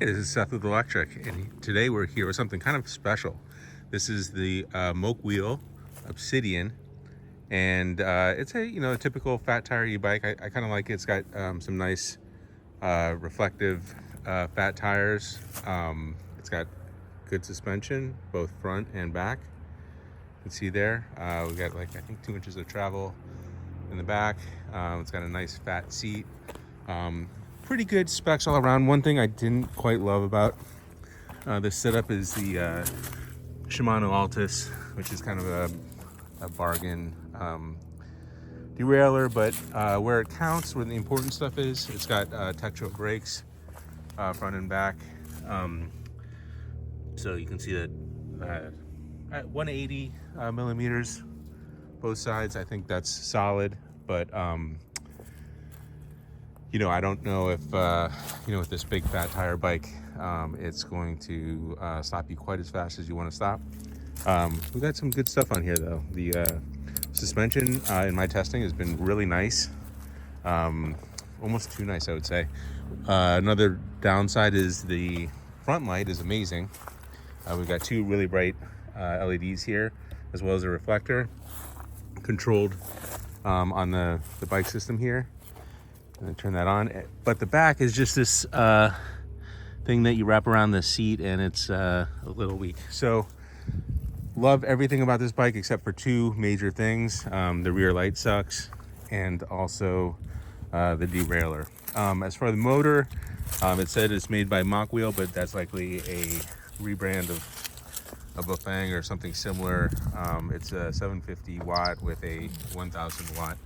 Hey, this is Seth with Electrek, and today we're here with something kind of special. This is the Mokwheel Obsidian, and it's a typical fat tire e-bike. I kind of like it. It's got some nice reflective fat tires. It's got good suspension, both front and back. You can see there. We got like I think 2 inches of travel in the back. It's got a nice fat seat. Pretty good specs all around. One thing I didn't quite love about this setup is the Shimano Altus, which is kind of a bargain derailleur, but where it counts, where the important stuff is, it's got Tektro brakes, front and back. So you can see that at 180 millimeters, both sides. I think that's solid, but I don't know if, with this big fat tire bike, it's going to stop you quite as fast as you want to stop. We got some good stuff on here, though. The suspension in my testing has been really nice. Almost too nice, I would say. Another downside is the front light is amazing. We've got 2 really bright LEDs here, as well as a reflector controlled on the bike system here. And turn that on, but the back is just this thing that you wrap around the seat, and it's a little weak. So love everything about this bike except for 2 major things. The rear light sucks, and also the derailleur. As for the motor, it said it's made by Mokwheel, but that's likely a rebrand of a Fang or something similar. It's a 750 watt with a 1000 watt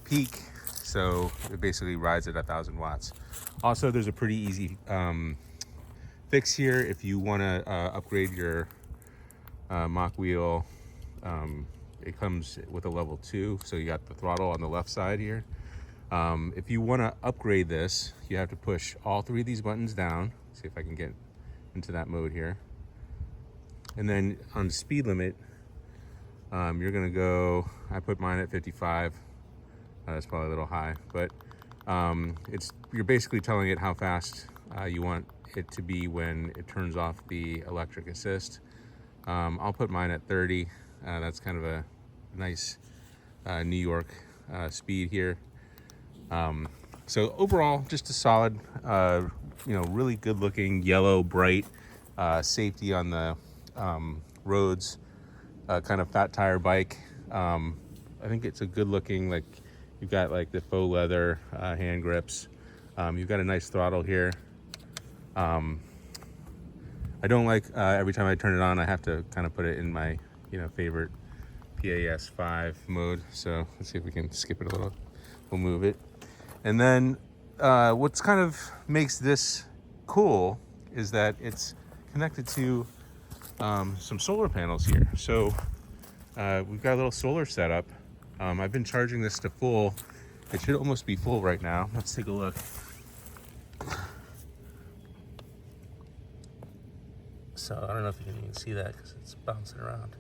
peak. So it basically rides at 1,000 watts. Also, there's a pretty easy fix here if you want to upgrade your Mokwheel. It comes with a level 2, so you got the throttle on the left side here. If you want to upgrade this, you have to push all 3 of these buttons down. See if I can get into that mode here. And then on speed limit, you're gonna go, I put mine at 55. That's probably a little high, but you're basically telling it how fast you want it to be when it turns off the electric assist. I'll put mine at 30. That's kind of a nice New York speed here. So overall, just a solid, really good looking yellow, bright safety on the roads, kind of fat tire bike. I think it's a good looking, like, you've got like the faux leather hand grips. You've got a nice throttle here. I don't like every time I turn it on, I have to kind of put it in my favorite PAS 5 mode. So let's see if we can skip it a little. We'll move it. And then what's kind of makes this cool is that it's connected to some solar panels here. So we've got a little solar setup. I've been charging this to full. It should almost be full right now. Let's take a look. So I don't know if you can even see that because it's bouncing around.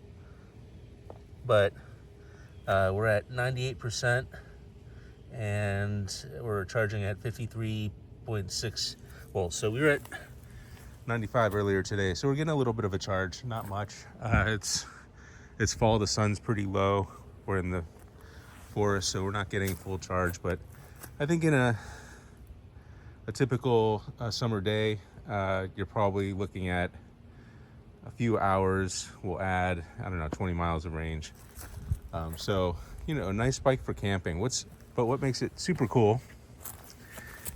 But we're at 98%, and we're charging at 53.6 volts. So we were at 95 earlier today. So we're getting a little bit of a charge, not much. It's fall. The sun's pretty low. We're in the forest, so we're not getting full charge, but I think in a typical summer day, you're probably looking at a few hours. We'll add, 20 miles of range. So a nice bike for camping. But what makes it super cool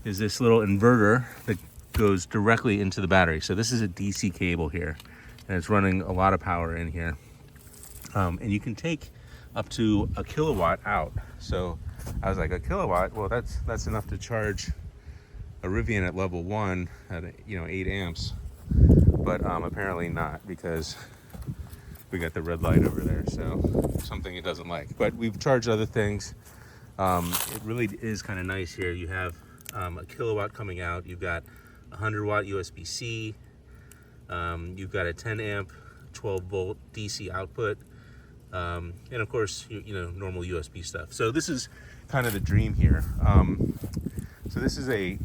is this little inverter that goes directly into the battery. So this is a DC cable here, and it's running a lot of power in here, and you can take up to a kilowatt out. So I was like, a kilowatt? Well, that's enough to charge a Rivian at level 1 at 8 amps. But apparently not, because we got the red light over there. So something it doesn't like. But we've charged other things. It really is kind of nice here. You have a kilowatt coming out. You've got 100 watt USB-C. You've got a 10 amp, 12 volt DC output. And of course, normal USB stuff. So this is kind of the dream here. So this is a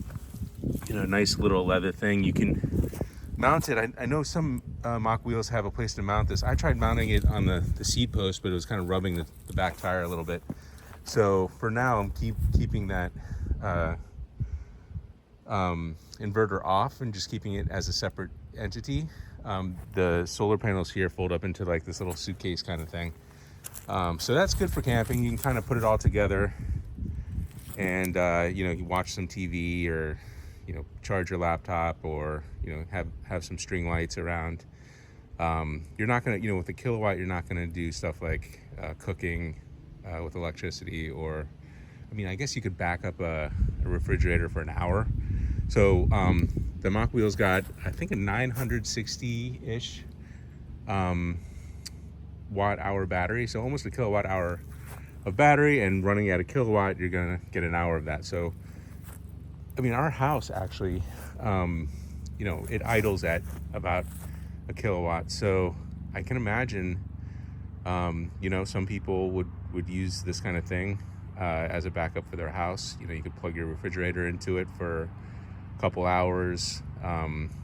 nice little leather thing. You can mount it. I know some Mokwheels have a place to mount this. I tried mounting it on the seat post, but it was kind of rubbing the back tire a little bit. So for now, I'm keeping that inverter off and just keeping it as a separate entity. The solar panels here fold up into like this little suitcase kind of thing. So that's good for camping. You can kind of put it all together and you watch some TV, or charge your laptop, or have some string lights around. You're not gonna, with a kilowatt, you're not gonna do stuff like cooking with electricity, or I guess you could back up a refrigerator for an hour. So the Mokwheel's got, I think, a 960-ish watt hour battery, so almost a kilowatt hour of battery, and running at a kilowatt, you're gonna get an hour of that. So our house actually, it idles at about a kilowatt. So I can imagine, some people would use this kind of thing as a backup for their house. You could plug your refrigerator into it for a couple hours.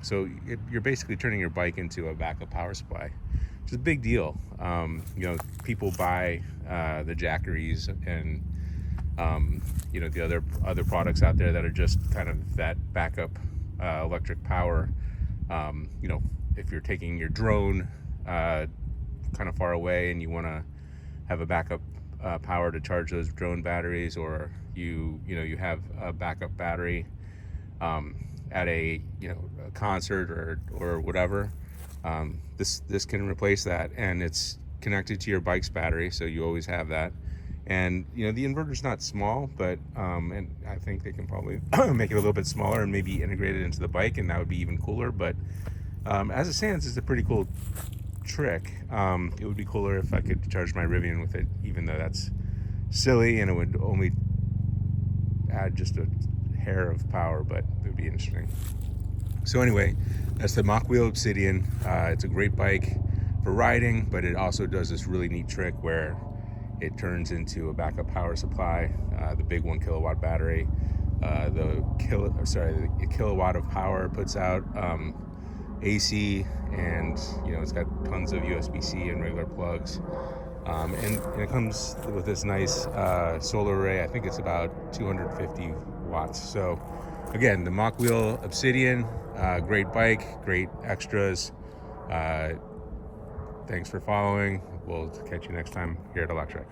So you're basically turning your bike into a backup power supply, which is a big deal. People buy the Jackeries and the other products out there that are just kind of that backup electric power. If you're taking your drone kind of far away and you want to have a backup power to charge those drone batteries, or you have a backup battery at a concert or whatever, this can replace that, and it's connected to your bike's battery, so you always have that. And the inverter's not small, but and I think they can probably make it a little bit smaller and maybe integrate it into the bike, and that would be even cooler. But as it stands, it's a pretty cool trick. It would be cooler if I could charge my Rivian with it, even though that's silly and it would only add just a hair of power, but it would be interesting. So anyway, that's the Mokwheel Obsidian. It's a great bike for riding, but it also does this really neat trick where it turns into a backup power supply. The big 1 kilowatt battery, the kilowatt of power puts out AC, and it's got tons of USB-C and regular plugs, and it comes with this nice solar array. I think it's about 250 watts. So again, the Mokwheel Obsidian, great bike, great extras. Thanks for following. We'll catch you next time here at Electrek.